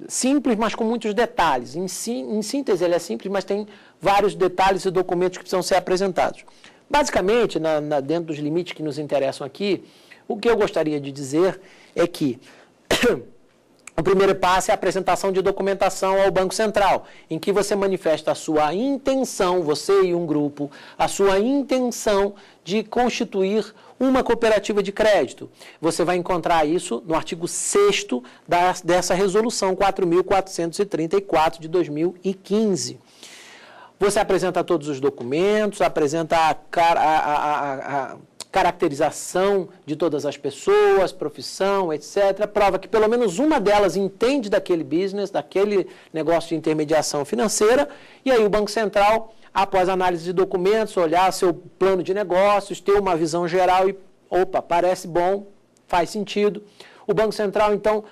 simples, mas com muitos detalhes. Em síntese, ele é simples, mas tem vários detalhes e documentos que precisam ser apresentados. Basicamente, dentro dos limites que nos interessam aqui, o que eu gostaria de dizer é que o primeiro passo é a apresentação de documentação ao Banco Central, em que você manifesta a sua intenção, você e um grupo, a sua intenção de constituir uma cooperativa de crédito. Você vai encontrar isso no artigo 6º dessa resolução 4.434 de 2015. Você apresenta todos os documentos, apresenta a caracterização de todas as pessoas, profissão, etc. Prova que pelo menos uma delas entende daquele business, daquele negócio de intermediação financeira, e aí o Banco Central, após análise de documentos, olhar seu plano de negócios, ter uma visão geral e, opa, parece bom, faz sentido. O Banco Central, então,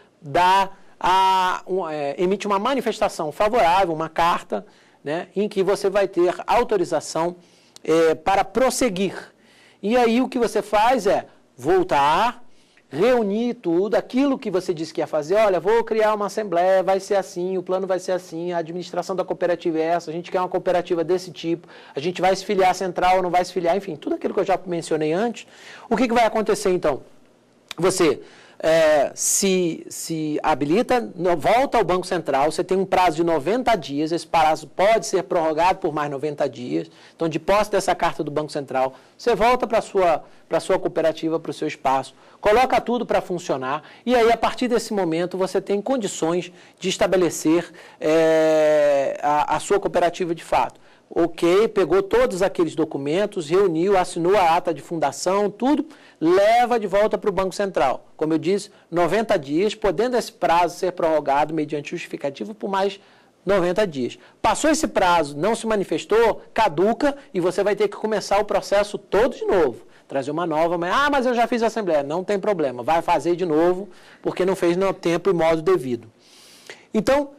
emite uma manifestação favorável, uma carta, né, em que você vai ter autorização para prosseguir. E aí o que você faz é voltar, reunir tudo, aquilo que você disse que ia fazer, olha, vou criar uma assembleia, vai ser assim, o plano vai ser assim, a administração da cooperativa é essa, a gente quer uma cooperativa desse tipo, a gente vai se filiar central ou não vai se filiar, enfim, tudo aquilo que eu já mencionei antes. O que vai acontecer então? Você se habilita, volta ao Banco Central, você tem um prazo de 90 dias, esse prazo pode ser prorrogado por mais 90 dias, então de posse dessa carta do Banco Central, você volta para a sua cooperativa, para o seu espaço, coloca tudo para funcionar, e aí a partir desse momento você tem condições de estabelecer a sua cooperativa de fato. Ok, pegou todos aqueles documentos, reuniu, assinou a ata de fundação, tudo, leva de volta para o Banco Central. Como eu disse, 90 dias, podendo esse prazo ser prorrogado mediante justificativo por mais 90 dias. Passou esse prazo, não se manifestou, caduca e você vai ter que começar o processo todo de novo. Trazer uma nova, mas eu já fiz a assembleia. Não tem problema, vai fazer de novo, porque não fez no tempo e modo devido. Então,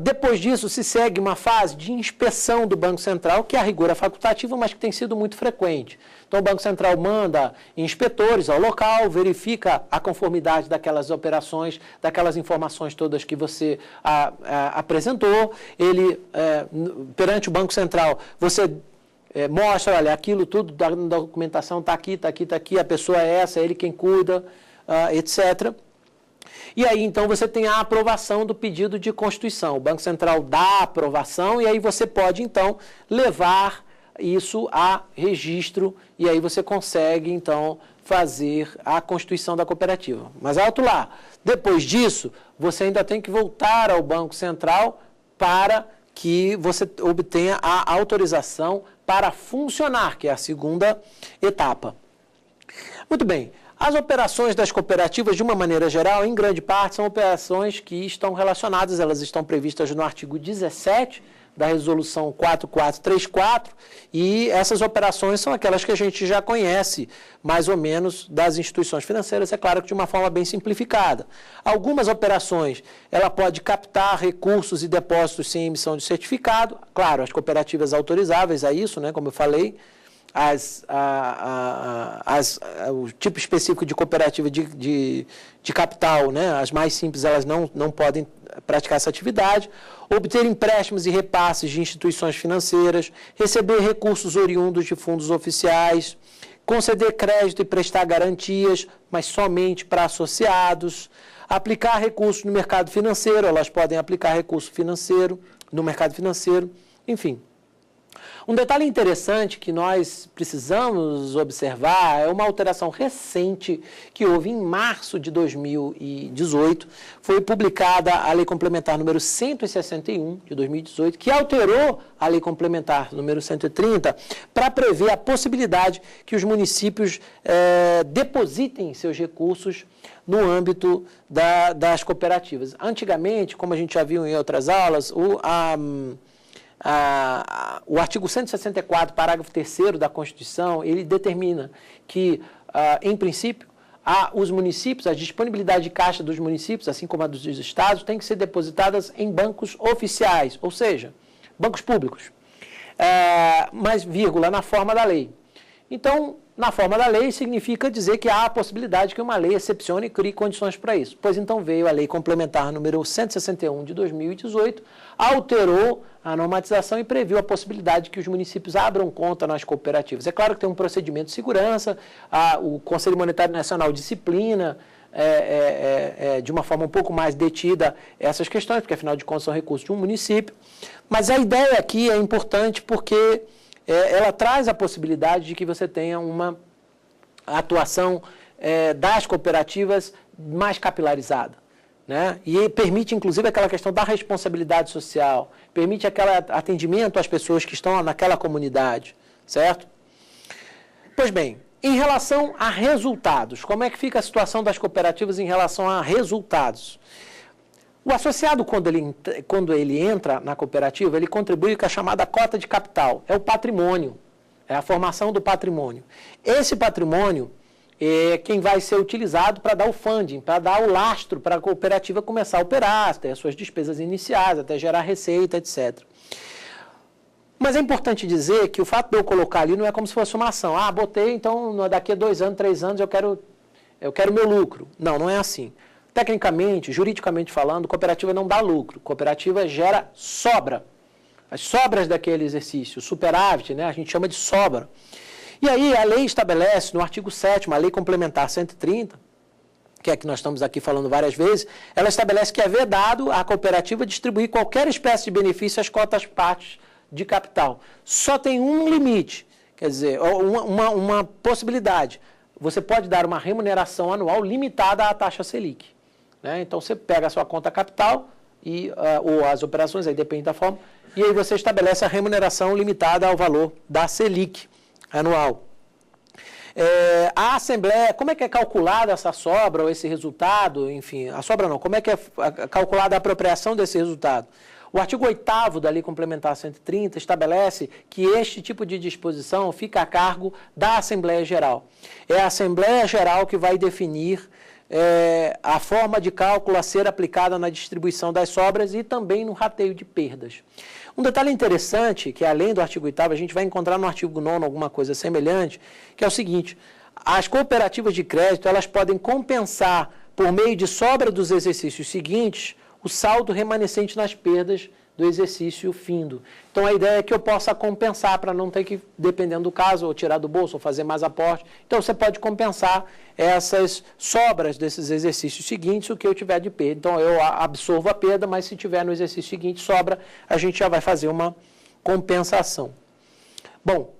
depois disso, se segue uma fase de inspeção do Banco Central, que a rigor é facultativa, mas que tem sido muito frequente. Então, o Banco Central manda inspetores ao local, verifica a conformidade daquelas operações, daquelas informações todas que você apresentou. Ele, perante o Banco Central, você mostra, olha, aquilo tudo da documentação está aqui, está aqui, está aqui, a pessoa é essa, é ele quem cuida, etc. E aí, então, você tem a aprovação do pedido de constituição. O Banco Central dá a aprovação e aí você pode, então, levar isso a registro e aí você consegue, então, fazer a constituição da cooperativa. Mas, alto lá, depois disso, você ainda tem que voltar ao Banco Central para que você obtenha a autorização para funcionar, que é a segunda etapa. Muito bem. As operações das cooperativas, de uma maneira geral, em grande parte, são operações que estão relacionadas, elas estão previstas no artigo 17 da Resolução 4434, e essas operações são aquelas que a gente já conhece, mais ou menos, das instituições financeiras, é claro que de uma forma bem simplificada. Algumas operações, ela pode captar recursos e depósitos sem emissão de certificado, claro, as cooperativas autorizáveis a isso, né, como eu falei, o tipo específico de cooperativa de capital, né, as mais simples, elas não podem praticar essa atividade, obter empréstimos e repasses de instituições financeiras, receber recursos oriundos de fundos oficiais, conceder crédito e prestar garantias, mas somente para associados, aplicar recursos no mercado financeiro, elas podem aplicar recurso financeiro no mercado financeiro, enfim. Um detalhe interessante que nós precisamos observar é uma alteração recente que houve em março de 2018. Foi publicada a Lei Complementar número 161 de 2018, que alterou a Lei Complementar número 130 para prever a possibilidade que os municípios depositem seus recursos no âmbito das cooperativas. Antigamente, como a gente já viu em outras aulas, o artigo 164, parágrafo 3º da Constituição, ele determina que, em princípio, os municípios, a disponibilidade de caixa dos municípios, assim como a dos estados, tem que ser depositadas em bancos oficiais, ou seja, bancos públicos, mas, vírgula, na forma da lei. Então, na forma da lei, significa dizer que há a possibilidade que uma lei excepcione e crie condições para isso. Pois então veio a Lei Complementar número 161 de 2018, alterou a normatização e previu a possibilidade que os municípios abram conta nas cooperativas. É claro que tem um procedimento de segurança, o Conselho Monetário Nacional disciplina de uma forma um pouco mais detida essas questões, porque afinal de contas são recursos de um município. Mas a ideia aqui é importante porque ela traz a possibilidade de que você tenha uma atuação das cooperativas mais capilarizada, né? E permite, inclusive, aquela questão da responsabilidade social, permite aquele atendimento às pessoas que estão naquela comunidade, certo? Pois bem, em relação a resultados, como é que fica a situação das cooperativas em relação a resultados? O associado, quando ele entra na cooperativa, ele contribui com a chamada cota de capital. É o patrimônio, é a formação do patrimônio. Esse patrimônio é quem vai ser utilizado para dar o funding, para dar o lastro para a cooperativa começar a operar, ter as suas despesas iniciais, até gerar receita, etc. Mas é importante dizer que o fato de eu colocar ali não é como se fosse uma ação. Botei, então daqui a 2 anos, 3 anos eu quero meu lucro. Não, não é assim. Tecnicamente, juridicamente falando, cooperativa não dá lucro. Cooperativa gera sobra. As sobras daquele exercício, superávit, né, a gente chama de sobra. E aí a lei estabelece, no artigo 7º, a Lei Complementar 130, que é que nós estamos aqui falando várias vezes, ela estabelece que é vedado à cooperativa distribuir qualquer espécie de benefício às cotas partes de capital. Só tem um limite, quer dizer, uma possibilidade. Você pode dar uma remuneração anual limitada à taxa Selic. Né? Então, você pega a sua conta capital, ou as operações, aí depende da forma, e aí você estabelece a remuneração limitada ao valor da Selic anual. A Assembleia, como é que é calculada essa sobra ou esse resultado? Enfim, a sobra não, como é que é calculada a apropriação desse resultado? O artigo 8º da Lei Complementar 130 estabelece que este tipo de disposição fica a cargo da Assembleia Geral. É a Assembleia Geral que vai definir a forma de cálculo a ser aplicada na distribuição das sobras e também no rateio de perdas. Um detalhe interessante, que além do artigo 8º, a gente vai encontrar no artigo 9º alguma coisa semelhante, que é o seguinte: as cooperativas de crédito, elas podem compensar, por meio de sobra dos exercícios seguintes, o saldo remanescente nas perdas do exercício findo. Então, a ideia é que eu possa compensar, para não ter que, dependendo do caso, ou tirar do bolso, ou fazer mais aporte. Então, você pode compensar essas sobras desses exercícios seguintes, o que eu tiver de perda. Então, eu absorvo a perda, mas se tiver no exercício seguinte sobra, a gente já vai fazer uma compensação. Bom,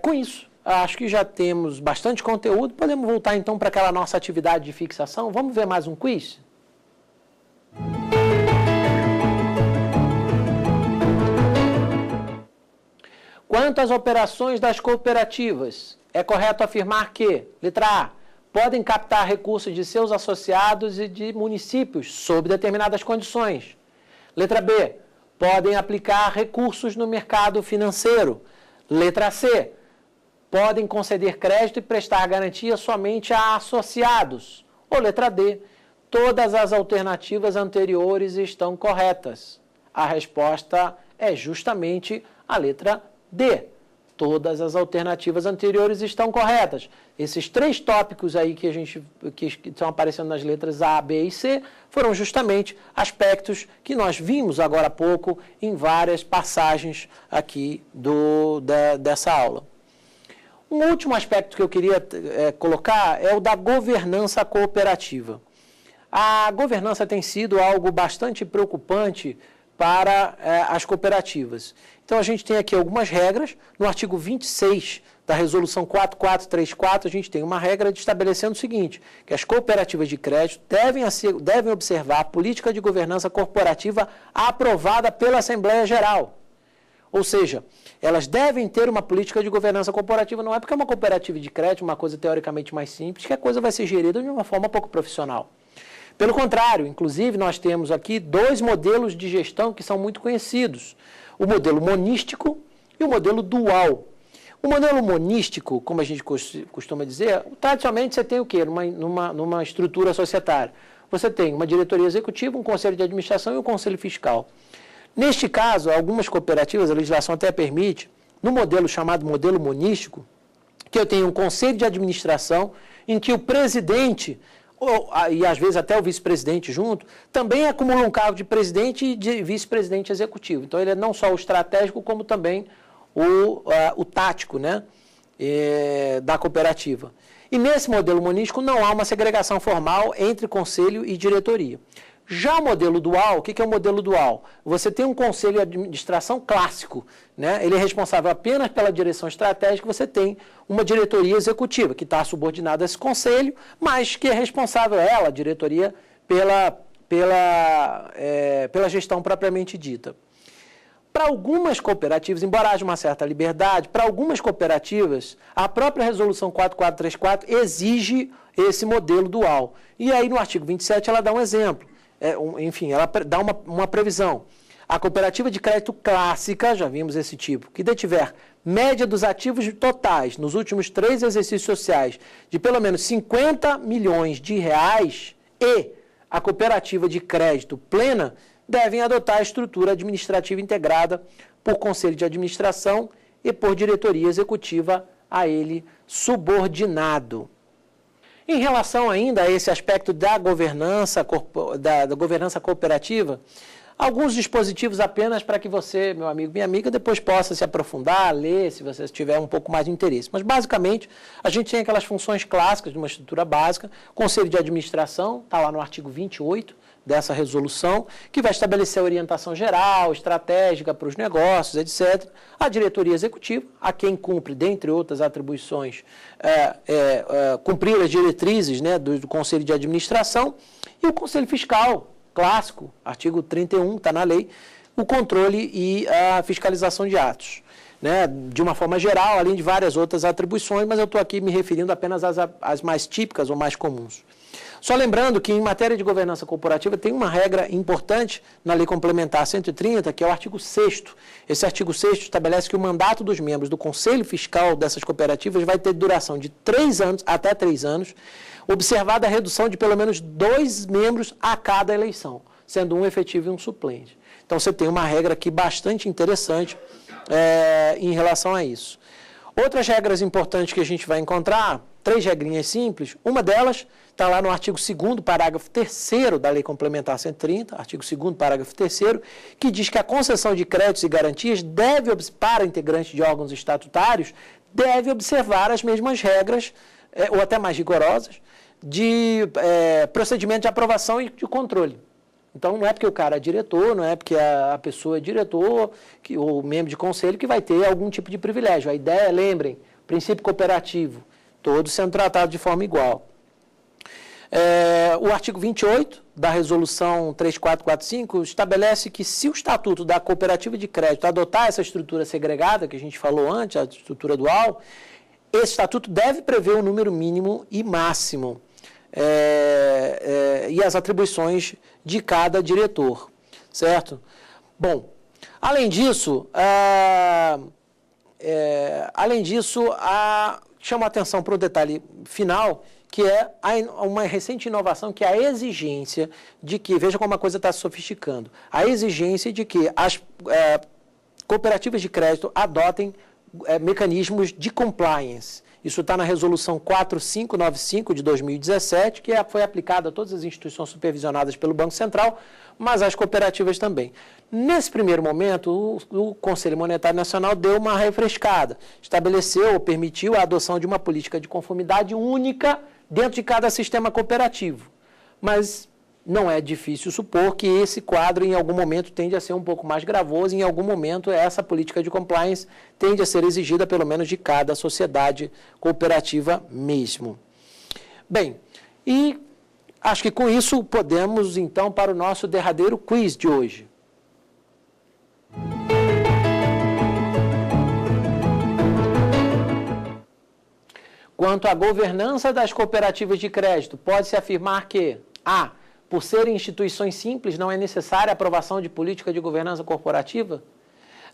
com isso, acho que já temos bastante conteúdo. Podemos voltar, então, para aquela nossa atividade de fixação. Vamos ver mais um quiz? Quanto às operações das cooperativas, é correto afirmar que, letra A, podem captar recursos de seus associados e de municípios, sob determinadas condições. Letra B, podem aplicar recursos no mercado financeiro. Letra C, podem conceder crédito e prestar garantia somente a associados. Ou letra D, todas as alternativas anteriores estão corretas. A resposta é justamente a letra D. Todas as alternativas anteriores estão corretas. Esses 3 tópicos aí que estão aparecendo nas letras A, B e C foram justamente aspectos que nós vimos agora há pouco em várias passagens aqui dessa aula. Um último aspecto que eu queria colocar é o da governança cooperativa. A governança tem sido algo bastante preocupante para as cooperativas. Então, a gente tem aqui algumas regras. No artigo 26 da Resolução 4434, a gente tem uma regra estabelecendo o seguinte, que as cooperativas de crédito devem observar a política de governança corporativa aprovada pela Assembleia Geral. Ou seja, elas devem ter uma política de governança corporativa. Não é porque é uma cooperativa de crédito, uma coisa teoricamente mais simples, que a coisa vai ser gerida de uma forma pouco profissional. Pelo contrário, inclusive, nós temos aqui 2 modelos de gestão que são muito conhecidos. O modelo monístico e o modelo dual. O modelo monístico, como a gente costuma dizer, tradicionalmente você tem o quê? Numa estrutura societária. Você tem uma diretoria executiva, um conselho de administração e um conselho fiscal. Neste caso, algumas cooperativas, a legislação até permite, no modelo chamado modelo monístico, que eu tenho um conselho de administração em que o presidente, e às vezes até o vice-presidente junto, também acumula um cargo de presidente e de vice-presidente executivo. Então, ele é não só o estratégico, como também o tático, né, da cooperativa. E nesse modelo monístico não há uma segregação formal entre conselho e diretoria. Já o modelo dual, o que é o modelo dual? Você tem um conselho de administração clássico, né? Ele é responsável apenas pela direção estratégica, você tem uma diretoria executiva, que está subordinada a esse conselho, mas que é responsável, a diretoria, pela gestão propriamente dita. Para algumas cooperativas, embora haja uma certa liberdade, para algumas cooperativas, a própria Resolução 4434 exige esse modelo dual. E aí, no artigo 27, ela dá um exemplo. Enfim, ela dá uma previsão. A cooperativa de crédito clássica, já vimos esse tipo, que detiver média dos ativos totais nos últimos 3 exercícios sociais de pelo menos 50 milhões de reais e a cooperativa de crédito plena devem adotar a estrutura administrativa integrada por conselho de administração e por diretoria executiva a ele subordinado. Em relação ainda a esse aspecto da governança cooperativa, alguns dispositivos apenas para que você, meu amigo, minha amiga, depois possa se aprofundar, ler, se você tiver um pouco mais de interesse. Mas, basicamente, a gente tem aquelas funções clássicas de uma estrutura básica, conselho de administração, está lá no artigo 28 dessa resolução, que vai estabelecer a orientação geral, estratégica para os negócios, etc. A diretoria executiva, a quem cumpre, dentre outras atribuições, cumprir as diretrizes, né, do Conselho de Administração, e o Conselho Fiscal, clássico, artigo 31, está na lei, o controle e a fiscalização de atos. Né, de uma forma geral, além de várias outras atribuições, mas eu estou aqui me referindo apenas às mais típicas ou mais comuns. Só lembrando que em matéria de governança corporativa tem uma regra importante na Lei Complementar 130, que é o artigo 6º. Esse artigo 6º estabelece que o mandato dos membros do Conselho Fiscal dessas cooperativas vai ter duração de 3 anos, até 3 anos, observada a redução de pelo menos 2 membros a cada eleição, sendo um efetivo e um suplente. Então você tem uma regra aqui bastante interessante em relação a isso. Outras regras importantes que a gente vai encontrar, 3 regrinhas simples, uma delas está lá no artigo 2º, parágrafo 3º da Lei Complementar 130, artigo 2º, parágrafo 3º, que diz que a concessão de créditos e garantias para integrantes de órgãos estatutários deve observar as mesmas regras, ou até mais rigorosas, de procedimento de aprovação e de controle. Então, não é porque o cara é diretor, não é porque a pessoa é diretor ou membro de conselho que vai ter algum tipo de privilégio. A ideia, lembrem, princípio cooperativo, todos sendo tratados de forma igual. O artigo 28 da Resolução 3445 estabelece que se o Estatuto da Cooperativa de Crédito adotar essa estrutura segregada, que a gente falou antes, a estrutura dual, esse Estatuto deve prever o número mínimo e máximo e as atribuições de cada diretor, certo? Bom, Além disso, chama a atenção para o detalhe final, que é uma recente inovação, que é a exigência de que, veja como a coisa está se sofisticando, a exigência de que as cooperativas de crédito adotem mecanismos de compliance. Isso está na resolução 4595 de 2017, que foi aplicada a todas as instituições supervisionadas pelo Banco Central, mas às cooperativas também. Nesse primeiro momento, o Conselho Monetário Nacional deu uma refrescada, estabeleceu ou permitiu a adoção de uma política de conformidade única dentro de cada sistema cooperativo. Mas não é difícil supor que esse quadro, em algum momento, tende a ser um pouco mais gravoso, e em algum momento essa política de compliance tende a ser exigida, pelo menos, de cada sociedade cooperativa mesmo. Bem, e acho que com isso podemos, então, para o nosso derradeiro quiz de hoje. Quanto à governança das cooperativas de crédito, pode-se afirmar que a. Por serem instituições simples, não é necessária a aprovação de política de governança corporativa?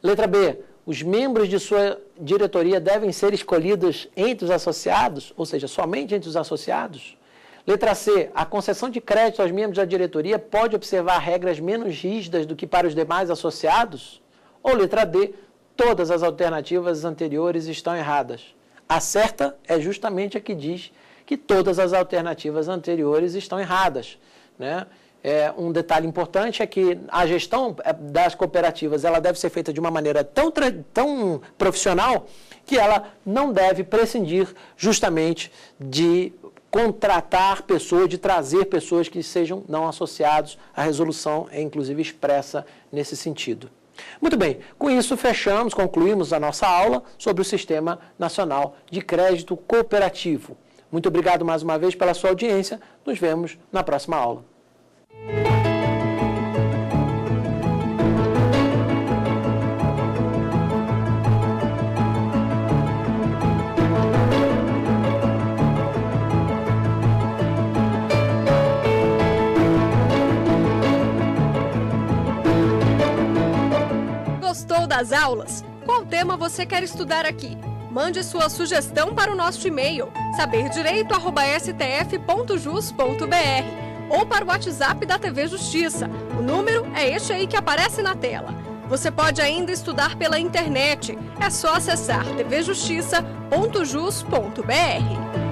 Letra B. Os membros de sua diretoria devem ser escolhidos entre os associados, ou seja, somente entre os associados? Letra C. A concessão de crédito aos membros da diretoria pode observar regras menos rígidas do que para os demais associados? Ou letra D. Todas as alternativas anteriores estão erradas? A certa é justamente a que diz que todas as alternativas anteriores estão erradas. Né? Um detalhe importante é que a gestão das cooperativas ela deve ser feita de uma maneira tão profissional que ela não deve prescindir justamente de contratar pessoas, de trazer pessoas que sejam não associados. A resolução é inclusive expressa nesse sentido. Muito bem, com isso concluímos a nossa aula sobre o Sistema Nacional de Crédito Cooperativo. Muito obrigado mais uma vez pela sua audiência. Nos vemos na próxima aula. Gostou das aulas? Qual tema você quer estudar aqui? Mande sua sugestão para o nosso e-mail saberdireito@stf.jus.br ou para o WhatsApp da TV Justiça. O número é este aí que aparece na tela. Você pode ainda estudar pela internet. É só acessar tvjustiça.jus.br.